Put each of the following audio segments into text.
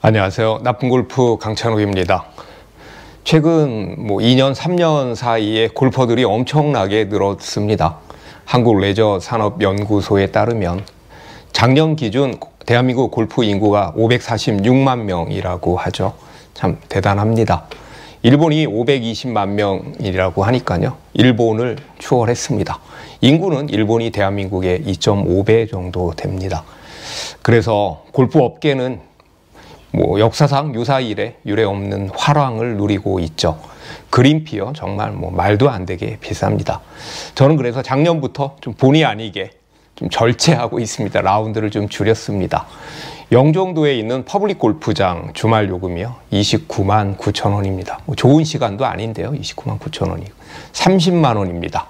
안녕하세요. 나쁜골프 강찬욱입니다. 최근 2년, 3년 사이에 골퍼들이 엄청나게 늘었습니다. 한국레저산업연구소에 따르면 작년 기준 대한민국 골프 인구가 546만 명이라고 하죠. 참 대단합니다. 일본이 520만 명이라고 하니까요. 일본을 추월했습니다. 인구는 일본이 대한민국의 2.5배 정도 됩니다. 그래서 골프 업계는 역사상 유사 이래 유례 없는 활황을 누리고 있죠. 그린피요, 정말 말도 안 되게 비쌉니다. 저는 그래서 작년부터 좀 본의 아니게 좀 절제하고 있습니다. 라운드를 좀 줄였습니다. 영종도에 있는 퍼블릭 골프장 주말 요금이요 29만 9천 원입니다. 좋은 시간도 아닌데요. 29만 9천 원이 30만 원입니다.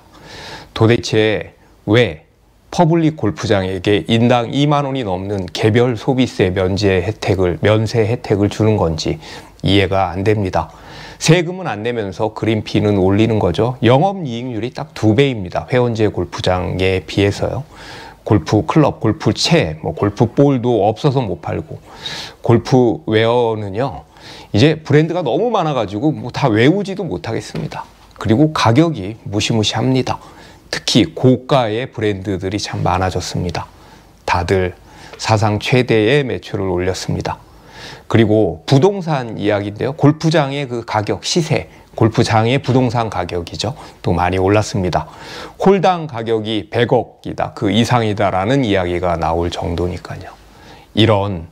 도대체 왜 퍼블릭 골프장에게 인당 2만 원이 넘는 개별 소비세 면세 혜택을 주는 건지 이해가 안 됩니다. 세금은 안 내면서 그린피는 올리는 거죠. 영업이익률이 딱 2배입니다. 회원제 골프장에 비해서요. 골프 클럽, 골프채, 골프볼도 없어서 못 팔고, 골프웨어는요 이제 브랜드가 너무 많아가지고 다 외우지도 못하겠습니다. 그리고 가격이 무시무시합니다. 특히 고가의 브랜드들이 참 많아졌습니다. 다들 사상 최대의 매출을 올렸습니다. 그리고 부동산 이야기인데요. 골프장의 그 가격, 시세, 골프장의 부동산 가격이죠. 또 많이 올랐습니다. 홀당 가격이 100억이다, 그 이상이다라는 이야기가 나올 정도니까요. 이런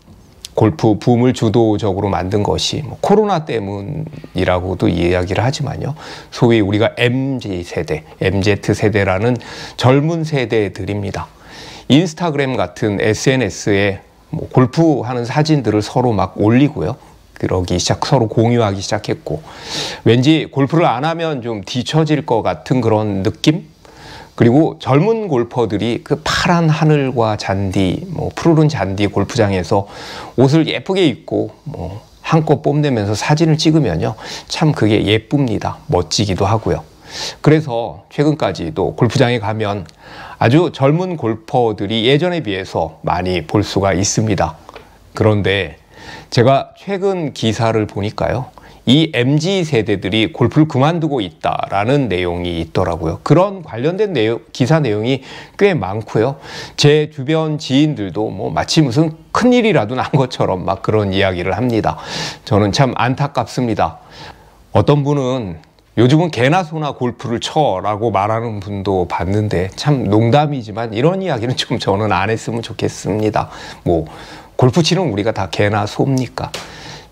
골프 붐을 주도적으로 만든 것이 코로나 때문이라고도 이야기를 하지만요. 소위 우리가 MZ세대, MZ세대라는 젊은 세대들입니다. 인스타그램 같은 SNS에 골프하는 사진들을 서로 막 올리고요. 서로 공유하기 시작했고, 왠지 골프를 안 하면 좀 뒤처질 것 같은 그런 느낌? 그리고 젊은 골퍼들이 그 파란 하늘과 잔디, 푸르른 잔디 골프장에서 옷을 예쁘게 입고 한껏 뽐내면서 사진을 찍으면요, 참 그게 예쁩니다. 멋지기도 하고요. 그래서 최근까지도 골프장에 가면 아주 젊은 골퍼들이 예전에 비해서 많이 볼 수가 있습니다. 그런데 제가 최근 기사를 보니까요, 이 MZ세대들이 골프를 그만두고 있다라는 내용이 있더라고요. 그런 관련된 기사 내용이 꽤 많고요. 제 주변 지인들도 마치 무슨 큰일이라도 난 것처럼 막 그런 이야기를 합니다. 저는 참 안타깝습니다. 어떤 분은 요즘은 개나 소나 골프를 쳐라고 말하는 분도 봤는데, 참 농담이지만 이런 이야기는 좀 저는 안 했으면 좋겠습니다. 골프 치는 우리가 다 개나 소입니까?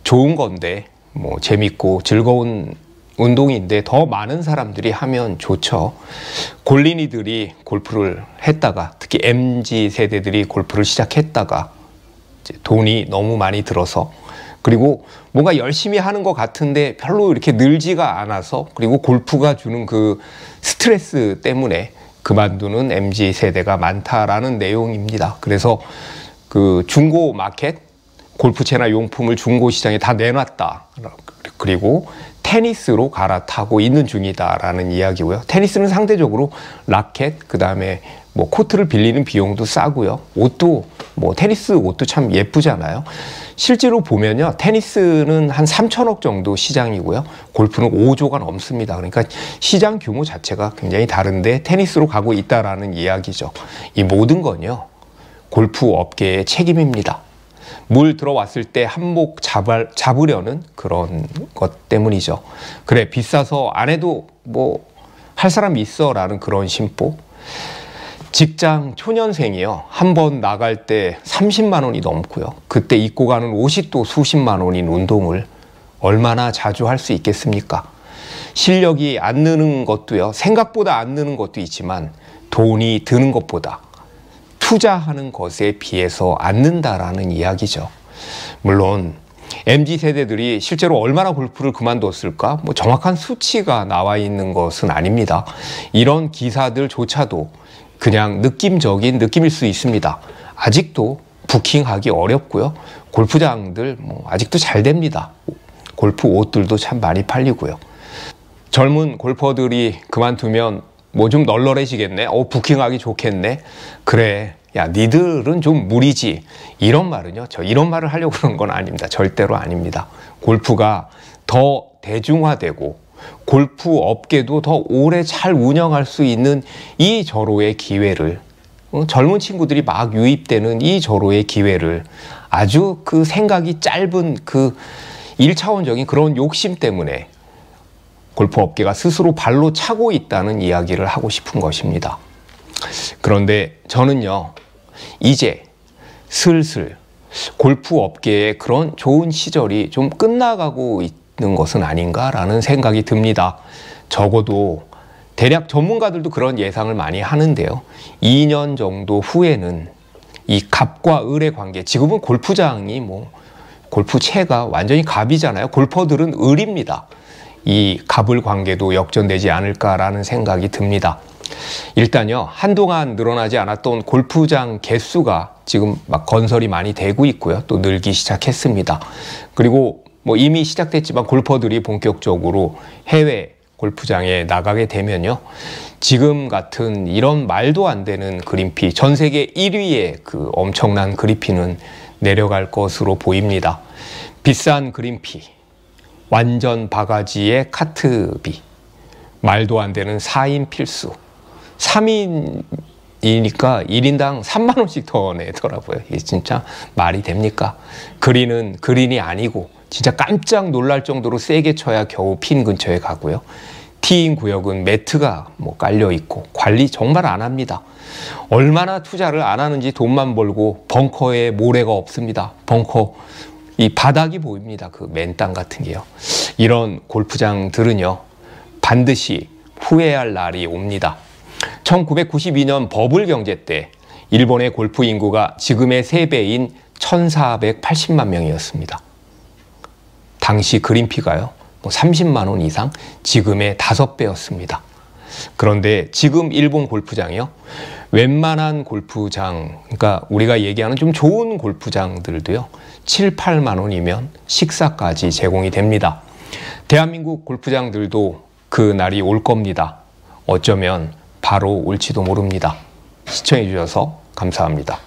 좋은 건데 재밌고 즐거운 운동인데 더 많은 사람들이 하면 좋죠. 골린이들이 골프를 했다가, 특히 MZ세대들이 골프를 시작했다가 이제 돈이 너무 많이 들어서, 그리고 뭔가 열심히 하는 것 같은데 별로 이렇게 늘지가 않아서, 그리고 골프가 주는 그 스트레스 때문에 그만두는 MZ세대가 많다라는 내용입니다. 그래서 그 중고 마켓, 골프채나 용품을 중고 시장에 다 내놨다. 그리고 테니스로 갈아타고 있는 중이다라는 이야기고요. 테니스는 상대적으로 라켓, 그 다음에 코트를 빌리는 비용도 싸고요. 옷도 테니스 옷도 참 예쁘잖아요. 실제로 보면요, 테니스는 한 3천억 정도 시장이고요. 골프는 5조가 넘습니다. 그러니까 시장 규모 자체가 굉장히 다른데 테니스로 가고 있다라는 이야기죠. 이 모든 건요, 골프 업계의 책임입니다. 물 들어왔을 때 한몫 잡으려는 그런 것 때문이죠. 그래, 비싸서 안 해도 할 사람이 있어 라는 그런 심보. 직장 초년생이요, 한 번 나갈 때 30만 원이 넘고요. 그때 입고 가는 옷이 또 수십만 원인 운동을 얼마나 자주 할 수 있겠습니까? 실력이 안 느는 것도요, 생각보다 안 느는 것도 있지만 돈이 드는 것보다 투자하는 것에 비해서 안 는다라는 이야기죠. 물론 MZ세대들이 실제로 얼마나 골프를 그만뒀을까? 정확한 수치가 나와 있는 것은 아닙니다. 이런 기사들조차도 그냥 느낌적인 느낌일 수 있습니다. 아직도 부킹하기 어렵고요. 골프장들 아직도 잘 됩니다. 골프 옷들도 참 많이 팔리고요. 젊은 골퍼들이 그만두면 좀 널널해지겠네. 부킹하기 좋겠네. 그래, 야, 니들은 좀 무리지. 이런 말은요, 저 이런 말을 하려고 그러는 건 아닙니다. 절대로 아닙니다. 골프가 더 대중화되고 골프 업계도 더 오래 잘 운영할 수 있는 이 절호의 기회를, 젊은 친구들이 막 유입되는 이 절호의 기회를 아주 그 생각이 짧은 그 1차원적인 그런 욕심 때문에 골프 업계가 스스로 발로 차고 있다는 이야기를 하고 싶은 것입니다. 그런데 저는요, 이제 슬슬 골프 업계의 그런 좋은 시절이 좀 끝나가고 있는 것은 아닌가라는 생각이 듭니다. 적어도 대략 전문가들도 그런 예상을 많이 하는데요. 2년 정도 후에는 이 갑과 을의 관계, 지금은 골프장이 뭐 골프채가 완전히 갑이잖아요. 골퍼들은 을입니다. 이 갑을 관계도 역전되지 않을까라는 생각이 듭니다. 일단요, 한동안 늘어나지 않았던 골프장 개수가 지금 막 건설이 많이 되고 있고요. 또 늘기 시작했습니다. 그리고 뭐 이미 시작됐지만 골퍼들이 본격적으로 해외 골프장에 나가게 되면요, 지금 같은 이런 말도 안 되는 그린피, 전 세계 1위의 그 엄청난 그린피는 내려갈 것으로 보입니다. 비싼 그린피, 완전 바가지의 카트비, 말도 안 되는 4인 필수, 3인이니까 1인당 3만 원씩 더 내더라고요. 이게 진짜 말이 됩니까? 그린은 그린이 아니고 진짜 깜짝 놀랄 정도로 세게 쳐야 겨우 핀 근처에 가고요. 티인 구역은 매트가 뭐 깔려 있고 관리 정말 안 합니다. 얼마나 투자를 안 하는지 돈만 벌고 벙커에 모래가 없습니다. 벙커 이 바닥이 보입니다. 그 맨땅 같은 게요. 이런 골프장들은요, 반드시 후회할 날이 옵니다. 1992년 버블 경제 때 일본의 골프 인구가 지금의 3배인 1480만 명이었습니다. 당시 그린피가요, 뭐 30만 원 이상, 지금의 5배였습니다. 그런데 지금 일본 골프장이요, 웬만한 골프장, 그러니까 우리가 얘기하는 좀 좋은 골프장들도요, 7, 8만 원이면 식사까지 제공이 됩니다. 대한민국 골프장들도 그 날이 올 겁니다. 어쩌면 바로 올지도 모릅니다. 시청해 주셔서 감사합니다.